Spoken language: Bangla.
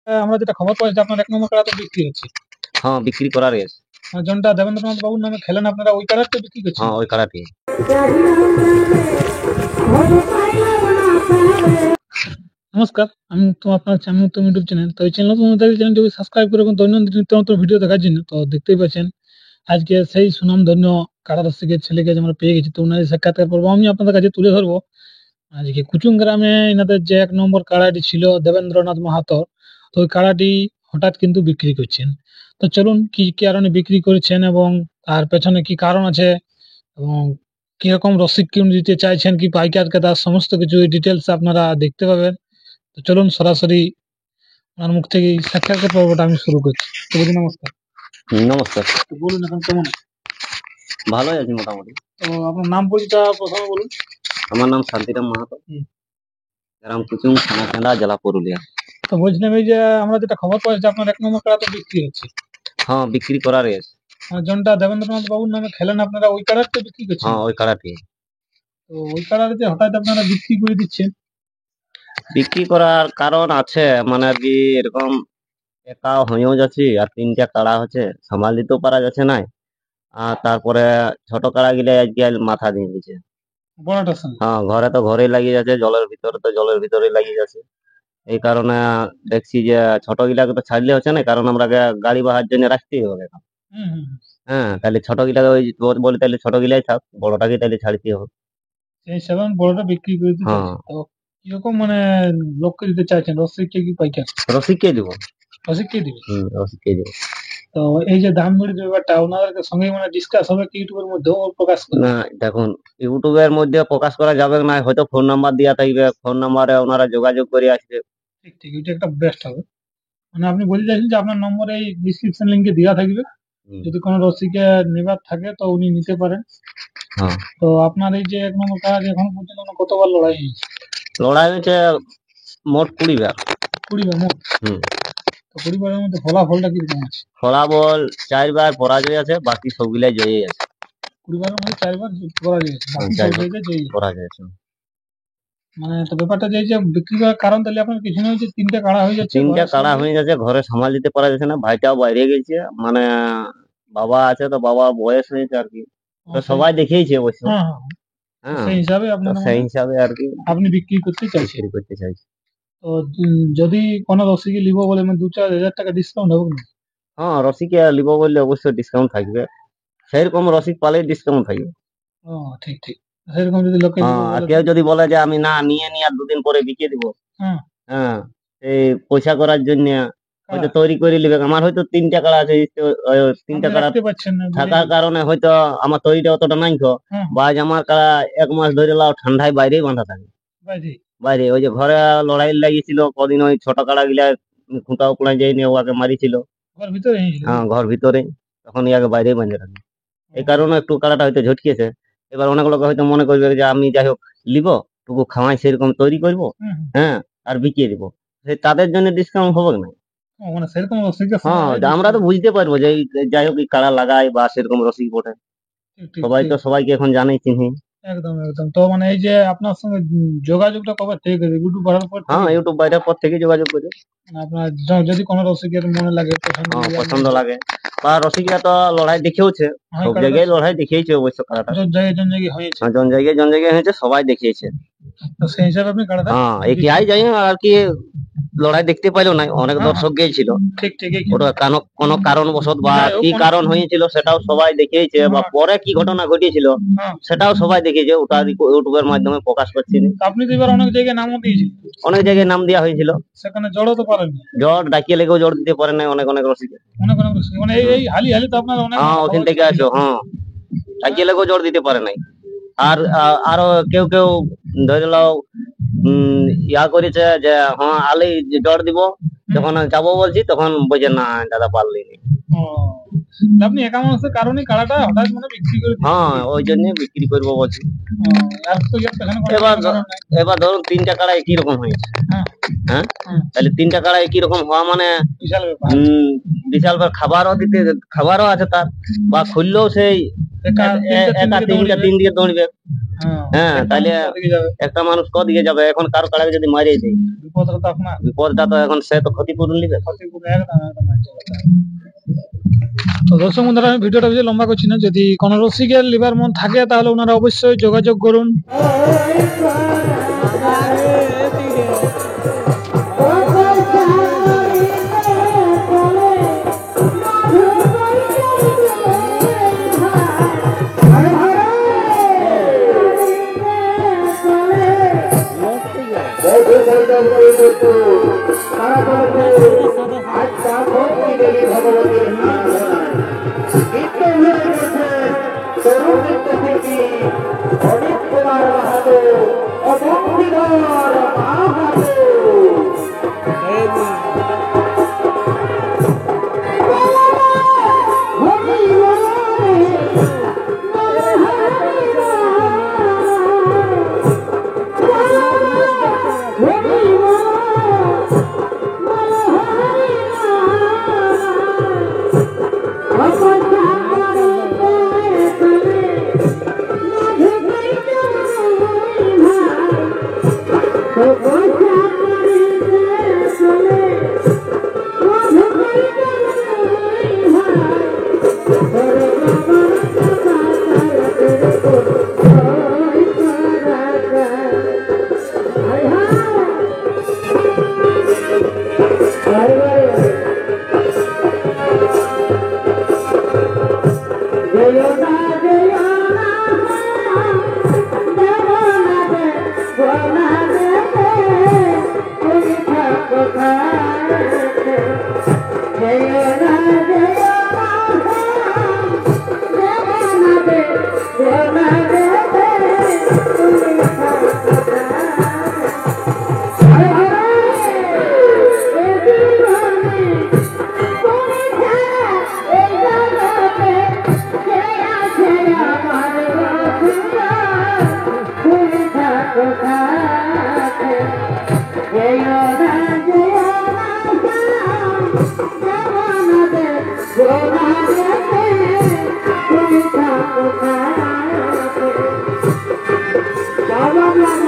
আমরা যেটা খবর পাই যে আপনার ১ নম্বর কাড়া তো বিক্রি হচ্ছে। হ্যাঁ, বিক্রি করার আছে। যেটা দেবেন্দ্রনাথ বাবুর নামে খেলেন আপনারা ওই কাড়াটা বিক্রি করছেন? হ্যাঁ, ওই কাড়াটি। নমস্কার, আমি তো ইউটিউব চ্যানেল। তো এই চ্যানেলটি সাবস্ক্রাইব করে রাখুন দৈনন্দিন নিত্য নতুন ভিডিও দেখার জন্য। তো দেখতেই পাচ্ছেন আজকে সেই সুনামধন্য কাড়া রসিকের ছেলেকে যে আমরা পেয়ে গেছি, তো ওনাদের সাক্ষাৎকার পর্ব আমি আপনাদের কাছে তুলে ধরবো। আজকে কুচুং গ্রামে এনাদের যে ১ নম্বর কাড়াটি ছিল দেবেন্দ্রনাথ মাহাতো, তো ওই কাড়াটি হঠাৎ কিন্তু বিক্রি করছেন। তো চলুন কি কারণে বিক্রি করেছেন এবং তার পেছনে কি কারণ আছে এবং কিরকম রসিক কিনে দিতে চাইছেন, কি পাইকার ক্রেতা, সমস্ত কিছু ডিটেলস আপনারা দেখতে পাবেন। তো চলুন সরাসরি ওনার মুখ থেকে সাক্ষাৎকার পর্বটা আমি শুরু করছি। তো বলছি নমস্কার। নমস্কার। তো বলুন এখন কেমন আছেন? ভালোই আছি মোটামুটি। তো আপনার নাম পরিচয়টা প্রথমে বলুন। আমার নাম শান্তিরাম মাহাতো, গ্রাম কুচুং, থানা কেন্দ্রা, জেলা পুরুলিয়া। তো বলছিলাম এই যে আমরা যেটা খবর পাই যে আপনার ১ নম্বর কাড়া তো বিক্রি হচ্ছে। হ্যাঁ, বিক্রি করার আছে। যেটা দেবেন্দ্রনাথ বাবুর নামে খেলেন আপনারা ওই কাড়াটা বিক্রি করছেন? হ্যাঁ, ওই কাড়াটি। তো ওই কাড়াটা যে হঠাৎ আপনারা বিক্রি করে দিচ্ছেন? বিক্রি করার কারণ আছে, মানে আর কি এরকম একা হয়েও যাচ্ছি আর ৩টা কাড়া হচ্ছে, সামাল দিতেও পারা যাচ্ছে না। আর তারপরে ছোট কাড়া গিলে আজকে মাথা দিয়ে দিচ্ছে। বড়টার সঙ্গে? হ্যাঁ, ঘরে তো ঘরেই লাগিয়ে যাচ্ছে, জলের ভিতরে তো জলের ভিতরেই লাগিয়ে যাচ্ছে। এই কারণে দেখছি যে ছোট গিলাকে তো ছাড়লে হচ্ছে না, কারণ আমরা গাড়ি বাহার জন্য রাখতেই হবে এখন। হুম হুম। হ্যাঁ, তাহলে ছোট গিলাকে ওই বলি তাহলে ছোট গিলাই থাক, বড়টাকে তাহলে ছাড়তে হবে। সেই হিসাবে আমি বড়টা বিক্রি করে দিতে হ্যাঁ, চাইছি। তো কিরকম মানে লোককে দিতে চাইছেন, রসিককে কি পাইকার? রসিককে দিব। রসিককে দিবে? রসিককে দিব। তো এই যে দাম দরের ব্যাপারটা ওনাদের সঙ্গে মানে ডিসকাস হবে কি ইউটিউবের মধ্যে প্রকাশ করবে? না, দেখুন, ইউটিউবের মধ্যে প্রকাশ করা যাবে না, হয়তো ফোন নাম্বার দেওয়া থাকবে, ফোন নাম্বারে ওনারা যোগাযোগ করে আসবে। ঠিক ঠিক, এটা একটা বেস্ট হবে। মানে আপনি বলতে চাইছেন যে আপনার নম্বর এই ডিসক্রিপশন লিংকে দেওয়া থাকবে, যদি কোনো রসিকে নেবার থাকে তো উনি নিতে পারেন। হ্যাঁ। তো আপনার এই যে ১ নম্বর কাজ এখন পর্যন্ত কতবার লড়াই হয়েছে? লড়াই হয়েছে মোট 20 বার। 20 বার মোট? হুম। তো 20 বারের মধ্যে ফলাফলটা কিরকম আছে? ফলাফল 4 বার পরাজয় আছে, বাকি সবগুলাই জয়ী আছে। 20 বারের মধ্যে 4 বার পরাজয় আছে, বাকি সব 4 বার জায়গায় জয়ী। পরাজয় আছে। মানে তো ব্যাপারটা যে এই যে বিক্রি করার কারণ তাহলে আপনার কিছু না হয়েছে 3টে কাড়া হয়ে যাচ্ছে, 3টা ঘরে কাড়া সামনে। হয়ে যাচ্ছে, ঘরে সামাল দিতে পারা যাচ্ছে না, ভাইটাও বাইরে গেছে, মানে বাবা আছে, তো বাবা বয়স হয়েছে আর কি, তো সবাই দেখিয়েছে অবশ্য। হ্যাঁ হ্যাঁ। তো হ্যাঁ, সেই হিসাবে তো আপনারা সেই মানে হিসাবে আর কি আপনি বিক্রি করতে চাইছেন। বিক্রি করতে চাইছি। তো যদি কোনো রসিকে লিবো বলে মানে 2-4 হাজার টাকা ডিসকাউন্ট হবে না? হ্যাঁ, রসিকে লিব বললে অবশ্যই ডিসকাউন্ট থাকবে, সেরকম রসিক পালে ডিসকাউন্ট থাকবে। ও ঠিক ঠিক। সেরকম যদি লোকে লিবো হ্যাঁ, আর বলে কেউ যদি বলে যে আমি না নিয়ে নিয়ে আর 2 দিন পরে বিকিয়ে দিব, হ্যাঁ হ্যাঁ, এই পয়সা করার জন্য হয়তো কাড়া তৈরি করে নিবে। আমার হয়তো 3টা কাড়া আছে, 3টা আপনি কাড়া রাখতে পারছেন না বলেই থাকার কারণে হয়তো আমার তৈরিটা অতটা নাই তো, হ্যাঁ বা আজ আমার কাড়া 1 মাস ধরে লাও ঠান্ডায় বাইরেই বাঁধা থাকে। বাজি বাইরে ওই যে ঘরে লড়াই লাগিয়েছিল কদিন, ওই ছোট কাড়া গিলা খুঁটা উপড়া যায়নি, ওকে মারিছিল। ঘর ভিতরে হয়েছিল? হ্যাঁ, ঘর ভিতরে, তখন ইয়াকে বাইরেই বাঁধে রাখি। এই কারণে একটু কাড়াটা হয়তো ঝটকেছে। এবার অনেক লোক হয়তো মনে করবে যে আমি যাই হোক লিব, টুকু খাওয়াই সেরকম তৈরি করব, হ্যাঁ, আর বিকিয়ে দিব, তাদের জন্য ডিসকাউন্ট হবে না। মানে সেরকম রসিকের হ্যাঁ, সঙ্গে আমরা তো বুঝতে পারবো যে যাই হোক এই কাড়া লাগায় বা সেরকম রসিক বটে, ঠিক ঠিক সবাই ঠিক। তো সবাইকে এখন জানেই, চিনি। একদম একদম। তো মানে এই যে আপনার সঙ্গে যোগাযোগটা কবে থেকে করবে? ইউটিউব বাড়ার পর হ্যাঁ, থেকে? ইউটিউব বাইরের পর থেকে যোগাযোগ করে। মানে আপনার যদি কোনো রসিকের মনে লাগে পছন্দ হ্যাঁ, লাগে পছন্দ লাগে, বা রসিকরা তো লড়াই দেখেওছে, হ্যাঁ সব কাড়াটা জায়গায় লড়াই দেখিয়েছে অবশ্য কাড়াটা। জন জায়গায় হয়েছে, হ্যাঁ, জন জায়গায় হয়েছে, সবাই দেখিয়েছে। তো সেই হিসাবে আপনি কাড়াটা হ্যাঁ, এগিয়ে যাই আর কি, লড়াই দেখতে পাইলো না, অনেক দর্শক গিয়েছিল। ঠিক ঠিকই। ওটা কোনো কারণবশত বা যাই হোক, কি কারণ হয়েছিল সেটাও সবাই দেখিয়েছে, বা পরে কি ঘটনা ঘটিয়েছিল হ্যাঁ সেটাও সবাই দেখিয়েছে, ওটা ইউটিউবের মাধ্যমে প্রকাশ করছি না। তো আপনি তো এবার অনেক জায়গায় নামও দিয়েছেন, অনেক জায়গায় নাম দেওয়া হয়েছিল, সেখানে জড়ও তো পারেননি। জ্বর ডাকিয়ে লেগেও জ্বর দিতে পারে না অনেক অনেক রসিকে। অনেক অনেক রসিক মানে এই হালি হালি তো আপনার অনেক হ্যাঁ, মানে ওখান খবর থেকে ছড়িয়ে আসো, যাবে। হ্যাঁ, ডাকিয়ে লেগেও জ্বর দিতে পারে নাই। আর আরো কেউ কেউ ধরে নাও ইয়া করেছে যে হ্যাঁ আলি জ্বর দিব, যখন যাবো বলছি তখন বলছে না দাদা পারলি নি। ও, আপনি একা মানুষের কারণে কাড়াটা হঠাৎ মানে বিক্রি করে দিচ্ছেন। হ্যাঁ, ওই জন্য বিক্রি করবো বলছি। ও, আর তো এর পেছনে কোনো এবার কারণ নাই। এবার ধরুন 3টা কাড়া একই রকম হয়েছে, হ্যাঁ হ্যাঁ, হ্যাঁ, তাহলে 3টা কাড়া একই রকম হওয়া মানে বিশাল ব্যাপার। বিশাল বার খাবারও আছে তার, বা খুললেও সেই একা তিনটা তিন একা দিকে 3টা দৌড়িবে। 3 দিকে দৌড়বে, হ্যাঁ তাহলে একটা মানুষ কদিকে যাবে? এখন কারো কাড়াকে যদি মারিয়ে দেয় বিপদটা তো এখন সে তো ক্ষতিপূরণ নিবে। তো দর্শক বন্ধুরা, আমি ভিডিওটা বেশি লম্বা করছি না। যদি কোনো রসিকের লিভার মন থাকে তাহলে ওনারা অবশ্যই যোগাযোগ করুন। ভালোবাসা